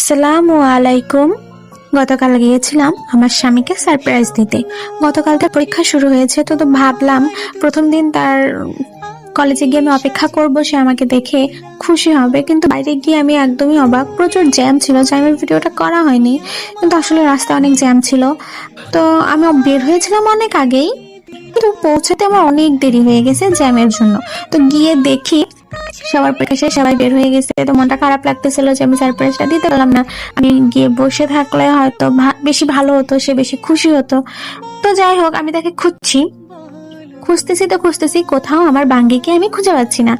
আসসালামু আলাইকুম। গতকাল গিয়েছিলাম আমার স্বামীকে সারপ্রাইজ দিতে। গতকাল তার পরীক্ষা শুরু হয়েছে, তো ভাবলাম প্রথম দিন তার কলেজে গিয়ে আমি অপেক্ষা করব, সে আমাকে দেখে খুশি হবে। কিন্তু বাইরে গিয়ে আমি একদমই অবাক, প্রচুর জ্যাম ছিল। জ্যামের ভিডিওটা করা হয়নি, কিন্তু আসলে রাস্তায় অনেক জ্যাম ছিল। তো আমি বের হয়েছিলাম অনেক আগেই, কিন্তু পৌঁছাতে আমার অনেক দেরি হয়ে গেছে জ্যামের জন্য। তো গিয়ে দেখি সবার পরীক্ষা সবাই বের হয়ে গেছে। তো মনটা খারাপ লাগতেছিল যে আমি সারপ্রাইজটা দিতে পারলাম না। আমি গিয়ে বসে থাকলে হয়তো বেশি ভালো হতো, সে বেশি খুশি হতো। তো যাই হোক, আমি তাকে খুঁজতেছি কোথাও আমার বাঙ্গিকে আমি খুঁজে পাচ্ছি না।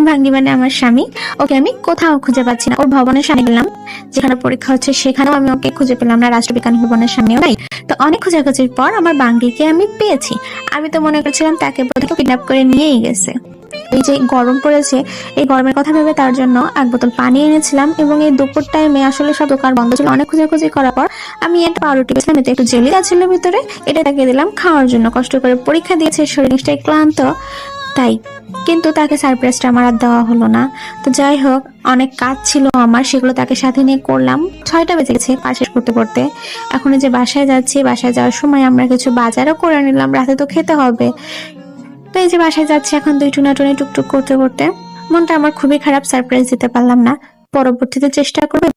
বাঙ্গি মানে আমার স্বামী, ওকে আমি কোথাও খুঁজে পাচ্ছি না। ওর ভবনের সামনে গেলাম, যেখানে পরীক্ষা হচ্ছে সেখানেও আমি ওকে খুঁজে পেলাম না, রাষ্ট্রবিজ্ঞান ভবনের সামনেও নাই। তো অনেক খোঁজাখুঁজির পর আমার বাঙ্গিকে আমি পেয়েছি। আমি তো মনে করছিলাম তাকে বোধহয় কিডন্যাপ করে নিয়েই গেছে। এই যে গরম পড়েছে, এই গরমের কথা ভেবে তার জন্য এক বোতল পানি এনেছিলাম, এবং এই দুপুর টাইমে আসলে সব দোকান বন্ধ ছিল। অনেক খোঁজাখুঁজি করার পর আমি একটা পাউরুটি পেয়েছিলাম, এতে একটু জেলি ছিল ভিতরে, এটা তাকে দিলাম খাওয়ার জন্য। কষ্ট করে পরীক্ষা দিয়েছে, শরীর নিশ্চয়ই ক্লান্ত, তাই। কিন্তু তাকে সারপ্রাইজটা আমার আর দেওয়া হলো না। তো যাই হোক, অনেক কাজ ছিল আমার, সেগুলো তাকে সাথে নিয়ে করলাম। 6টা বেজে গেছে কাজ শেষ করতে করতে। এখন যে বাসায় যাচ্ছি, বাসায় যাওয়ার সময় আমরা কিছু বাজারও করে নিলাম, রাতে তো খেতে হবে। তো এই যে বাসায় যাচ্ছি এখন, দুই টুনাটুনি টুকটুক করতে করতে। মনটা আমার খুবই খারাপ, সারপ্রাইজ দিতে পারলাম না। পরবর্তীতে চেষ্টা করবো